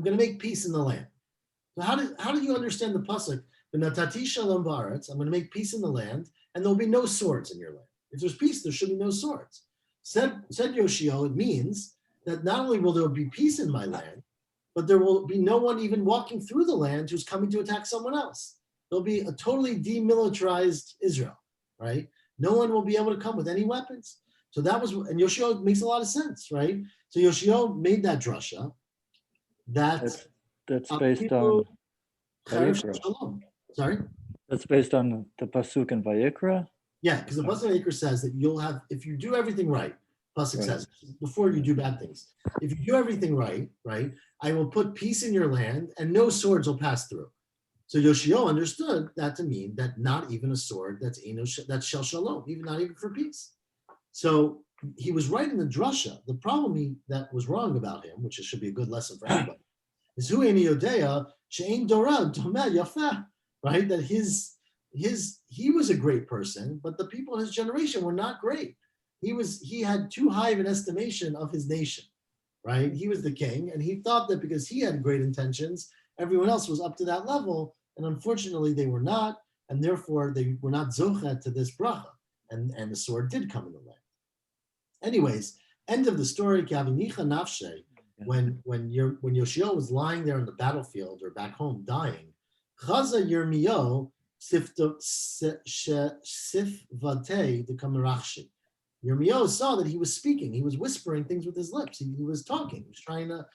going to make peace in the land. So how do you understand the pasuk? I'm going to make peace in the land, and there'll be no swords in your land. If there's peace, there should be no swords. Said Yoshio, it means that not only will there be peace in my land, but there will be no one even walking through the land who's coming to attack someone else. There'll be a totally demilitarized Israel, right? No one will be able to come with any weapons. So that was, and Yoshio makes a lot of sense, right? So Yoshio made that drasha. That's based on Vayikra. Sorry? That's based on the pasuk in Vayikra? Yeah, because the pasuk in Vayikra says that you'll have, if you do everything right, pasuk says, before you do bad things, if you do everything right, I will put peace in your land and no swords will pass through. So Yoshio understood that to mean that not even a sword that's shel shalom, not even for peace. So he was right in the drasha. The problem that was wrong about him, which should be a good lesson for everybody, is hu eni yodea she'ein dorad tomeh yafeh, right? That he was a great person, but the people in his generation were not great. he had too high of an estimation of his nation, right? He was the king, and he thought that because he had great intentions, everyone else was up to that level, and unfortunately they were not, and therefore they were not zocha to this bracha, and the sword did come in the land. Anyways, end of the story. Kavinicha nafshe. When Yoshio was lying there on the battlefield or back home dying, Chaza Yirmiyo sifvate the kamarachshi. Yirmiyo saw that he was speaking. He was whispering things with his lips. He was talking. He was trying to,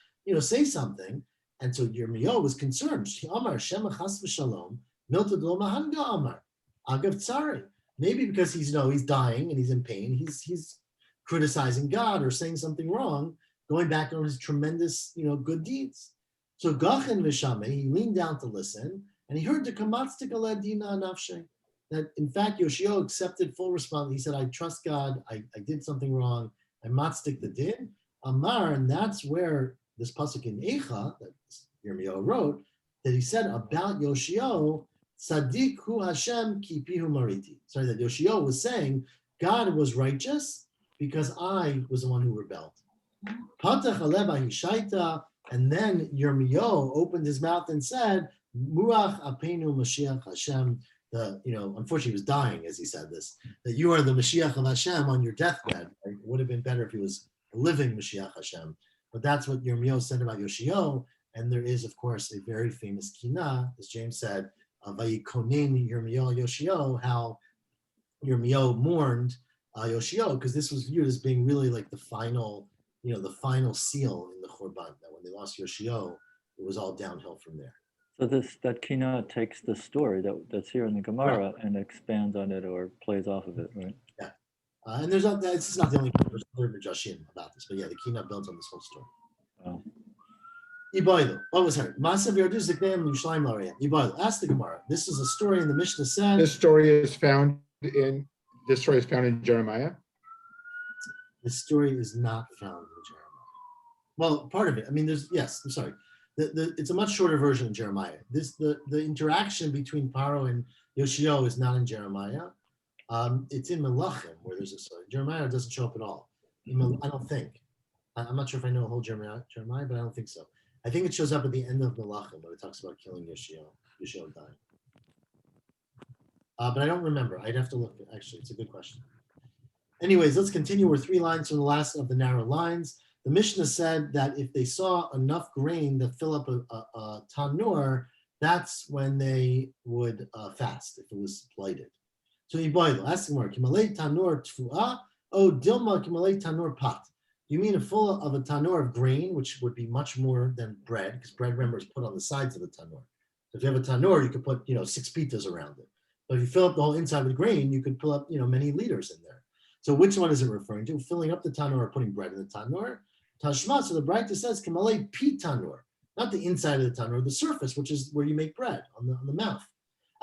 say something. And so Yirmiyo was concerned. Amar Shema Chas v'Shalom Milta Dloma Hanga Amar Agav Tsari. Maybe because he's dying and he's in pain. He's criticizing God or saying something wrong, going back on his tremendous, good deeds. So Gachen v'Shame, he leaned down to listen, and he heard the Kamatztik Aladina Nafshe, that in fact Yoshio accepted full response. He said, I trust God, I did something wrong, I matztik the din. Amar, and that's where this pasuk in Eicha, that Yirmiyahu wrote, that he said about Yoshio, Tzaddik hu Hashem ki pihu mariti. Sorry, that Yoshio was saying, God was righteous because I was the one who rebelled. Patach aleva hishaita, and then Yirmiyahu opened his mouth and said, Muach apenu Mashiach Hashem. Unfortunately, he was dying as he said this. That you are the Mashiach of Hashem on your deathbed. It would have been better if he was a living Mashiach Hashem. But that's what Yirmiyahu said about Yoshio. And there is, of course, a very famous kina, as James said, Vayikonen Yirmiyahu Yoshio, how Yirmiyahu mourned Yoshio, because this was viewed as being really like the final seal in the Churban, that when they lost Yoshio, it was all downhill from there. So that kina takes the story that's here in the Gemara and expands on it or plays off of it, right? Yeah. And this is not the only one. There's other Midrashim about this, but yeah, the kina builds on this whole story. Wow. Ibaylu. What was her? Masav Yarduz Zikneim Yerushalayim L'Arayim. Ibaylu. Ask the Gemara. This is a story in the Mishnah said. This story is found in Jeremiah. This story is not found in Jeremiah. Well, part of it. I mean, I'm sorry. It's a much shorter version of Jeremiah. The interaction between Paro and Yoshio is not in Jeremiah. It's in Melachim where there's a story. Jeremiah doesn't show up at all. I don't think. I'm not sure if I know a whole Jeremiah, but I don't think so. I think it shows up at the end of Melachim when it talks about killing Yoshio dying. But I don't remember. I'd have to look. Actually, it's a good question. Anyways, let's continue. We're 3 lines from the last of the narrow lines. The Mishnah said that if they saw enough grain to fill up a tanur, that's when they would fast, if it was blighted. So Ibaylu, ask the Gemara, Kimalei tanur tfu'ah, o dilma kimalei tanur pat. You mean full of a tanur of grain, which would be much more than bread, because bread, remember, is put on the sides of the tanur. So if you have a tanur, you could put 6 pitas around it. But if you fill up the whole inside with grain, you could fill up many liters in there. So which one is it referring to? Filling up the tanur or putting bread in the tanur? Tashma, so the Braita says, Kamalei pi tanur, not the inside of the tanur, the surface, which is where you make bread, on the mouth.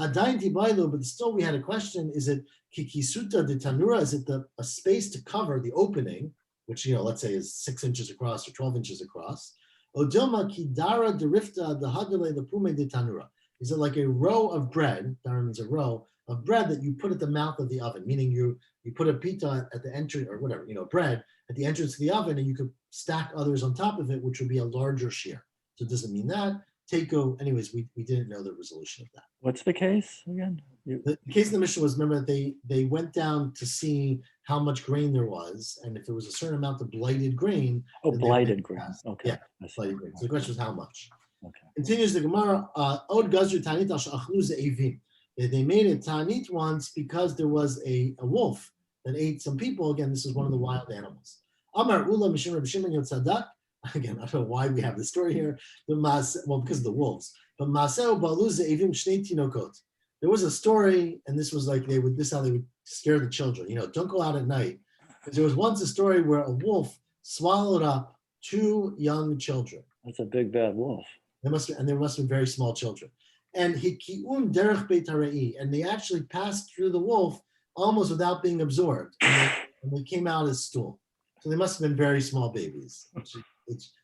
Adayin tibaylu, but still we had a question, is it kikisuta de tanura, is it a space to cover the opening, which, let's say is 6 inches across or 12 inches across? Odilma kidara derifta the hadale the pume de tanura. Is it like a row of bread, dara means a row, of bread that you put at the mouth of the oven, meaning you put a pita at the entrance, or whatever, bread at the entrance to the oven, and you could stack others on top of it, which would be a larger shear. So it doesn't mean that. Teiko, anyways, we didn't know the resolution of that. What's the case again? The case in the Mishnah was, remember, that they went down to see how much grain there was, and if there was a certain amount of blighted grain. Oh, then blighted grain. Okay. Yeah, blighted grain. So the question was how much. Okay. Continues the Gemara, Od Gazru Tanit al Sha'achlu Ze'evim. They made a Tanit once because there was a wolf that ate some people. Again, this is one of the wild animals. Amar Ula Mishim Reb Shimon Yotzadak. Again, I don't know why we have this story here. Because of the wolves. But Maseo Balu Ze'evim Shnei Tinokot. There was a story, and this was like this is how they would scare the children. Don't go out at night. Because there was once a story where a wolf swallowed up 2 young children. That's a big bad wolf. There must have been very small children. And hikiun derech beit harei, and they actually passed through the wolf almost without being absorbed, and they came out as stool. So they must have been very small babies, which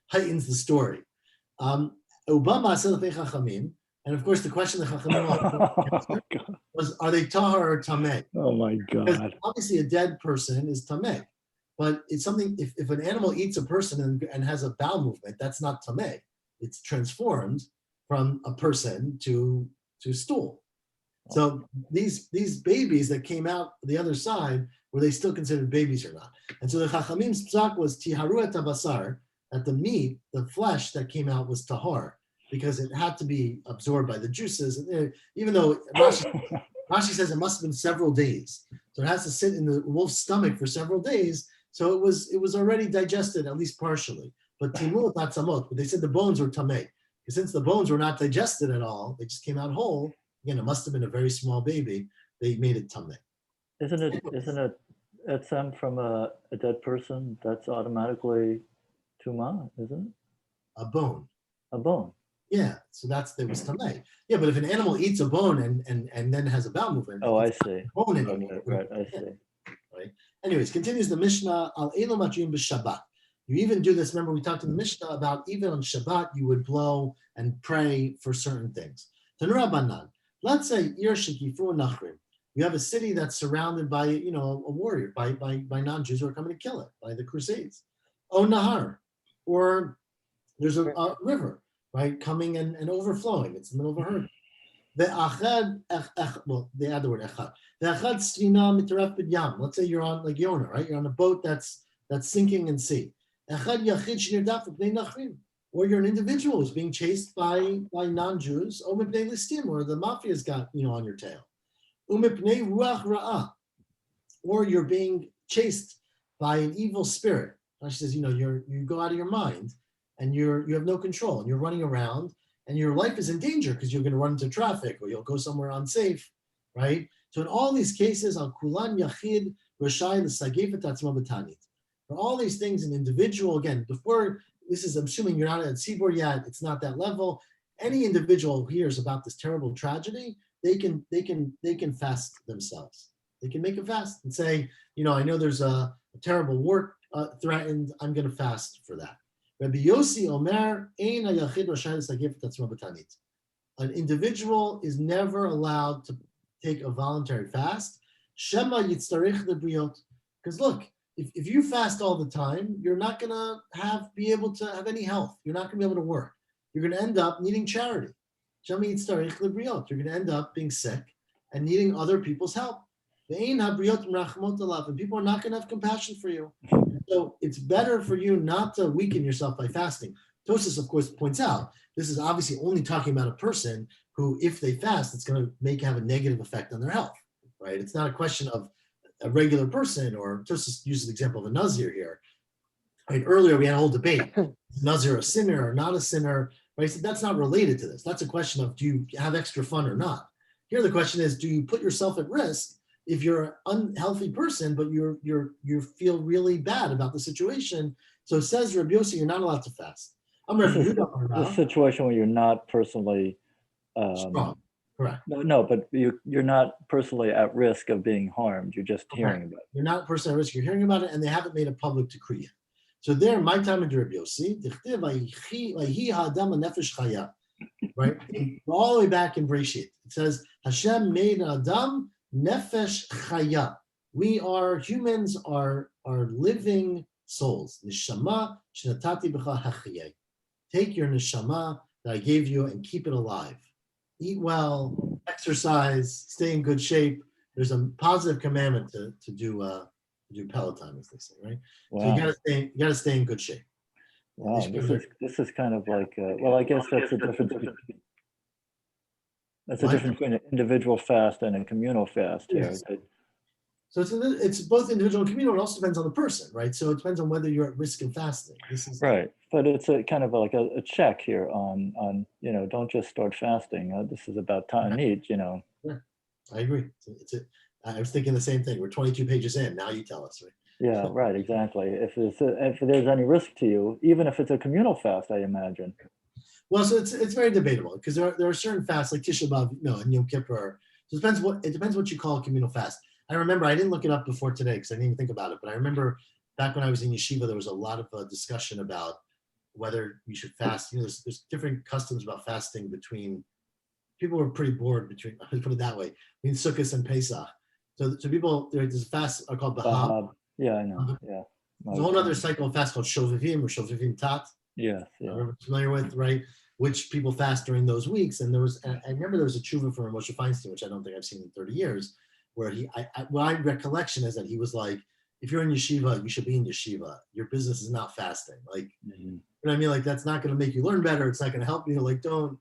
heightens the story. Obama said chachamim, And of course, the question the Chachamim was, are they tahar or tameh? Oh my Because God. obviously a dead person is tameh. But it's something, if an animal eats a person and has a bowel movement, that's not tameh. It's transformed from a person to stool. So these babies that came out the other side, were they still considered babies or not? And so the Chachamim's psak was tiharu et basar, that the meat, the flesh that came out was tahar, because it had to be absorbed by the juices. And even though Rashi says it must have been several days, so it has to sit in the wolf's stomach for several days. So it was already digested, at least partially. But timut atzamot, but they said the bones were tameh. Because since the bones were not digested at all, they just came out whole. Again, it must have been a very small baby. They made it tameh. Isn't it etzem from a dead person? That's automatically tuma, isn't it? A bone. A bone. Yeah, so there was tameh. Yeah, but if an animal eats a bone and then has a bowel movement, Oh, I it's not see. a bone anymore. Right, I Yeah, see. right. Anyways, continues the Mishnah al elo matrim b'Shabbat. You even do this. Remember, we talked in the Mishnah about even on Shabbat you would blow and pray for certain things. Tanura banan. Let's say Ir Shikifu Nachrim. You have a city that's surrounded by a warrior by non-Jews who are coming to kill it by the Crusades. O Nahar, or there's a river, right, coming and overflowing. It's in the middle of a herd. The they add the word echad. The echad stvina mitaref b'yam. Let's say you're on like Yonah, right? You're on a boat that's sinking in sea. Echad yachid shenirdaf b'nei nachrim. Or you're an individual who's being chased by non-Jews, or mipnei listim, or the mafia's got on your tail. Umipnei ruach ra'ah, or you're being chased by an evil spirit. She says, you go out of your mind, and you have no control, and you're running around, and your life is in danger because you're going to run into traffic, or you'll go somewhere unsafe, right? So in all these cases, al kulan yachid rashai l'sagefet atzma b'tanit. For all these things, an individual, again, before. This is, I'm assuming you're not at Tzibor yet. It's not that level. Any individual who hears about this terrible tragedy, they can fast themselves. They can make a fast and say, I know there's a terrible war threatened. I'm going to fast for that. Rabbi Yossi Omer, Ein hayachid rashai l'sagef tatzma b'tanit. An individual is never allowed to take a voluntary fast. Shema yitzarich lebriot. Because look, if you fast all the time, you're not going to be able to have any health. You're not going to be able to work. You're going to end up needing charity. You're going to end up being sick and needing other people's help. And people are not going to have compassion for you. So it's better for you not to weaken yourself by fasting. Tosfos, of course, points out, this is obviously only talking about a person who, if they fast, it's going to have a negative effect on their health, right? It's not a question of a regular person, or Tosfos uses the example of a Nazir here. Right, earlier we had a whole debate, is Nazir a sinner or not a sinner, right? So that's not related to this. That's a question of, do you have extra fun or not? Here the question is, do you put yourself at risk if you're an unhealthy person, but you feel really bad about the situation? So says Rabbi Yossi, you're not allowed to fast. The situation where you're not personally strong. Correct. No, but you're not personally at risk of being harmed. You're just hearing about it. You're not personally at risk. You're hearing about it, and they haven't made a public decree yet. So there, my time in Rabbi Yossi, right? All the way back in Breshit, it says Hashem made Adam nefesh chaya. We are humans, are living souls. Neshama shenatati b'cha hachiyeh. Take your neshama that I gave you and keep it alive. Eat well, exercise, stay in good shape. There's a positive commandment to do Peloton, as they say, right? Wow. So you gotta stay in good shape. Wow, this is kind of like well, I guess that's a difference. That's a difference between an individual fast and a communal fast here. Yes. So it's both individual and communal. It also depends on the person, right? So it depends on whether you're at risk of fasting. This is right, but it's a kind of like a check here on don't just start fasting. This is about time need. Yeah, I agree. I was thinking the same thing. We're 22 pages in. Now you tell us, right? Yeah, right, exactly. If there's any risk to you, even if it's a communal fast, I imagine. Well, so it's very debatable because there are certain fasts like Tisha B'Av, and Yom Kippur. So it depends what you call a communal fast. I remember, I didn't look it up before today because I didn't even think about it, but I remember back when I was in yeshiva, there was a lot of discussion about whether we should fast. There's different customs about fasting between people were pretty bored between, put it that way, between Sukkot and Pesach. So people, there's a fast are called Bahab. Bahab. Yeah, I know. Yeah. There's a whole other cycle of fast called Shovavim or Shovavim Tat. Yes. Yeah. Everyone's familiar with, right? Which people fast during those weeks. And I remember there was a tshuva from Moshe Feinstein, which I don't think I've seen in 30 years, where my recollection is that he was like, if you're in yeshiva, you should be in yeshiva. Your business is not fasting. Like, Mhm. you know what I mean? Like, that's not going to make you learn better. It's not going to help you. Like, don't,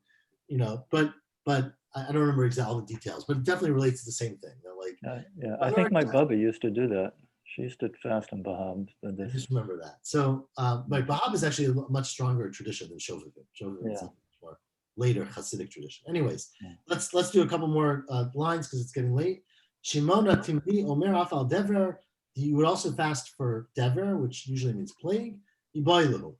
you know, but I don't remember exactly all the details, but it definitely relates to the same thing. You know, like, Yeah. I think my Bubba used to do that. She used to fast on Bahab. But I this, just remember that. So, but Bahab is actually a much stronger tradition than Shovavim. Shovavim is Yeah. a more later Hasidic tradition. Anyways, Yeah. let's do a couple more lines because it's getting late. Shimona Timbi Omer Afal Dever. You would also fast for Dever, which usually means plague. Iboilu.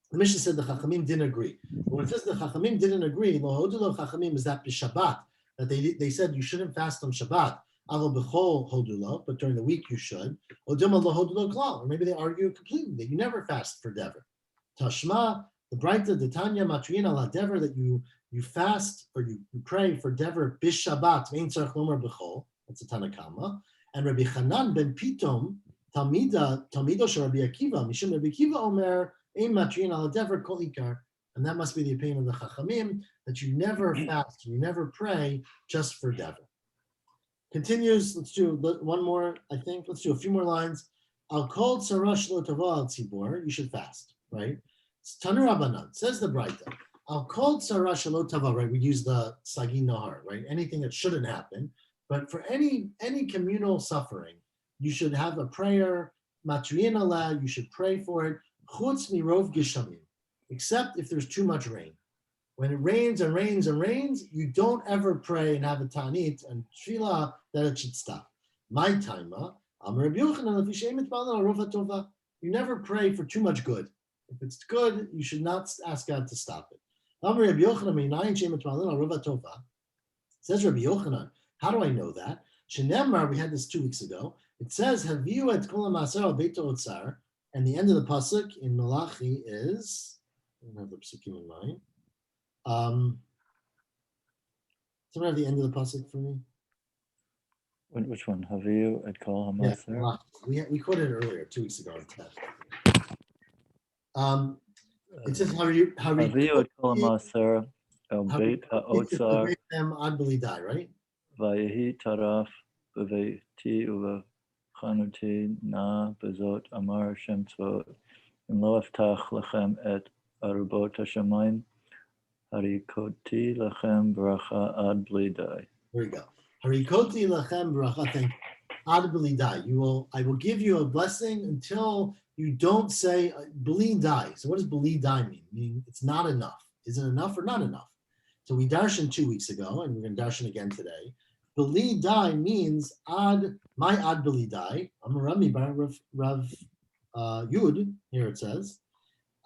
The Mishnah said the Chachamim didn't agree. But when it says the Chachamim didn't agree, Lo Hodulo Chachamim is that Shabbat, that they said you shouldn't fast on Shabbat. Avo B'chol Hodulo, but during the week you should. Odima Lo Hodulo Klal, or maybe they argue completely that you never fast for Dever. Tashma, the Braita, the Tanya Matriyin ala Dever, that you fast or you pray for Dever Bishabbat, Vein Tzarech Lomer B'chol. That's a Tanakama. And Rabbi Chanan ben Pitom, Talmido shel Rabbi Akiva, Mishum Rabbi Akiva Omer, Ein Matriyin ala Dever Kol Ikar. And that must be the opinion of the Chachamim, that you never fast, you never pray just for Dever. Continues, let's do one more, I think. Let's do a few more lines. Al kol tzarash lo tava al tzibor, you should fast, right? Tanu Rabbanan, says the Braita. Al kol tzarash lo tava, right? We use the Sagi Nahar, right? Anything that shouldn't happen. But for any communal suffering, you should have a prayer, matriyin ala, you should pray for it, chutz mirov gishamim, except if there's too much rain. When it rains and rains and rains, you don't ever pray and have a ta'anit and tefillah that it should stop. My taima, you never pray for too much good. If it's good, you should not ask God to stop it. Says Rabbi Yochanan, how do I know that? Shenemar, we had this 2 weeks ago. It says, "Haviu et kol ha'maser al beito otzar," and the end of the pasuk in Malachi is. I don't have the pasukim in mind. Someone have the end of the pasuk for me. which one? Haviu et kol Yeah, hamaser? Malachi. We quoted it earlier 2 weeks ago. It says Haviu et kol hamaser el beit ha'otzar them ad belidai, right? vayehi taraf b'veiti u'v'chanuti na bezot amar Hashem tzvot im lo aftach lechem et arubot hashamayim harikoti lechem bracha ad bli dai. There you go. Harikoti lachem bracha. Thank ad belidai. I will give you a blessing until you don't say belidai. So what does belidai mean? Meaning it's not enough. Is it enough or not enough? So we darshan 2 weeks ago, and we're going to darshan again today. Belidai means my ad belidai. I'm a Rami by Rav Yud. Here it says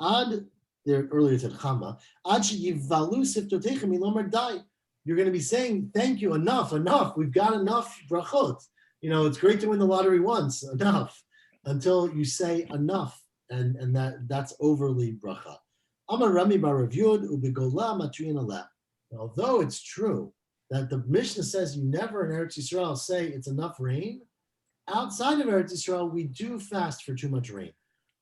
ad. There earlier it said chama. Ad sheyivalu siftotechem milomer dai. You're going to be saying thank you, enough. We've got enough brachot. You know, it's great to win the lottery once, enough, until you say enough, and that's overly bracha. Amar Rami bar Rav Yud ubegola matriyin aleh. Although it's true that the Mishnah says you never in Eretz Yisrael say it's enough rain, outside of Eretz Yisrael we do fast for too much rain,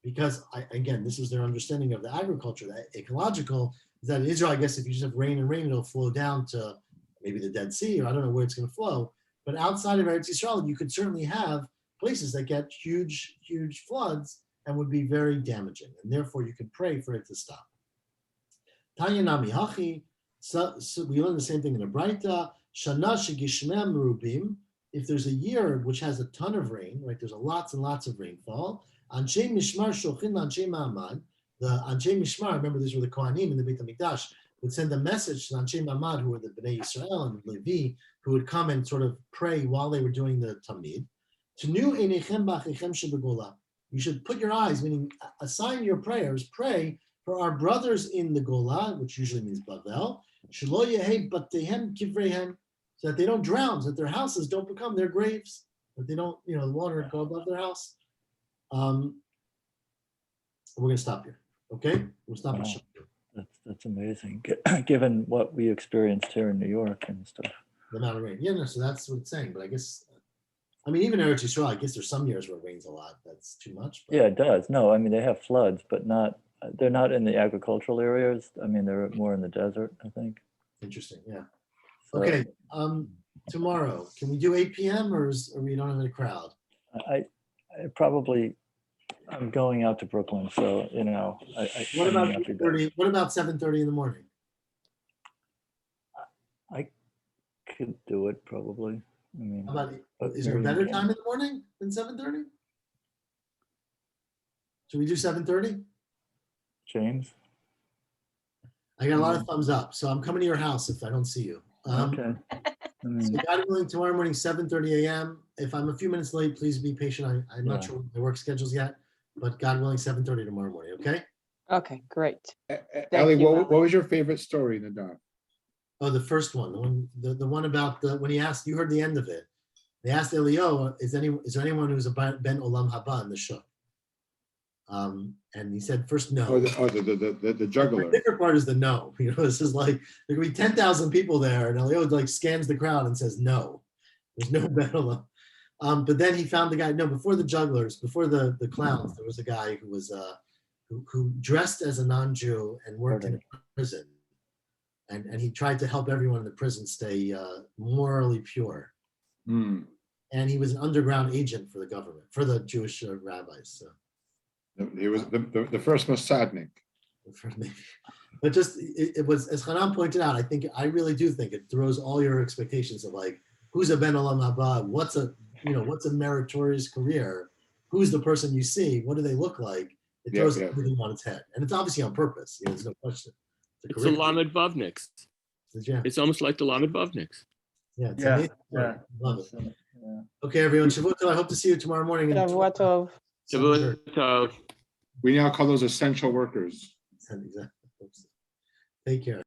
because again, this was their understanding of the agriculture, the ecological. Is that in Israel, I guess if you just have rain and rain, it'll flow down to maybe the Dead Sea, or I don't know where it's going to flow. But outside of Eretz Yisrael, you could certainly have places that get huge, huge floods and would be very damaging. And therefore, you can pray for it to stop. Tanya Nami Hachi, so we learn the same thing in the Braita. Shana shegishmem merubim. If there's a year which has a ton of rain, right? There's lots and lots of rainfall. Anshe mishmar shochin anshe ma'amad. The Anshe Mishmar, remember these were the Kohanim in the Beit HaMikdash, would send a message to Anshe Mamad, who were the Bnei Yisrael and Levi, who would come and sort of pray while they were doing the Tamid. Tenu einechem b'achechem shebegola. You should put your eyes, meaning assign your prayers, pray for our brothers in the Gola, which usually means Bavel, shelo yehei batehem kivreihem, so that they don't drown, so that their houses don't become their graves, that they don't, the water go above their house. We're going to stop here. Okay, we'll stop. Wow. That's That's amazing, given what we experienced here in New York and stuff. The amount of rain. Yeah, no, so that's what it's saying. But I guess, I mean, even Eretz Yisrael, I guess there's some years where it rains a lot. That's too much. But Yeah, it does. No, I mean, they have floods, but they're not in the agricultural areas. I mean, they're more in the desert, I think. Interesting. Yeah. So Okay. Tomorrow, can we do 8 p.m. or we don't have any crowd? I probably, I'm going out to Brooklyn, so, you know, What I about may not be back. 8:30? What about 7:30 in the morning? I could do it probably. I mean, How about, but is there a maybe better we time can't. in the morning than 7:30? Should we do 7:30? James? I got a lot of thumbs up, so I'm coming to your house if I don't see you. Okay. I So mean, God willing, tomorrow morning, 7:30 a.m. If I'm a few minutes late, please be patient. I'm not Yeah. sure my work schedules yet, but God willing, 7:30 tomorrow morning, okay? Okay, great. Ellie, you, what was your favorite story in the doc? Oh, the first one, the one about when he asked, you heard the end of it. They asked Elio, is there anyone who's a Ben Olam Haba in the shuk? And he said first no. Oh, the The juggler. bigger part is the no. You know, this is like there could be 10,000 people there, and Elio like scans the crowd and says no. There's no Ben Olam. But then he found the guy. No, before the jugglers, before the clowns, there was a guy who was who dressed as a non-Jew and worked in a prison, and he tried to help everyone in the prison stay morally pure. Hmm. And he was an underground agent for the government, for the Jewish rabbis. So. He was the first Mossadnik. But just it was, as Hanan pointed out, I really do think it throws all your expectations of like who's a Ben Olam Haba, what's a meritorious career, who's the person you see, what do they look like? It throws everything on its head, and it's obviously on purpose. You know, there's no question. It's the Lamed Bavniks. Yeah, It's almost like the Lamed Bavniks. yeah, it's Yeah, amazing. yeah. Love it. Yeah. Okay, everyone. Shavua Tov. I hope to see you tomorrow morning. Shavua Tov. Shavua Tov. We now call those essential workers. Exactly. Take care.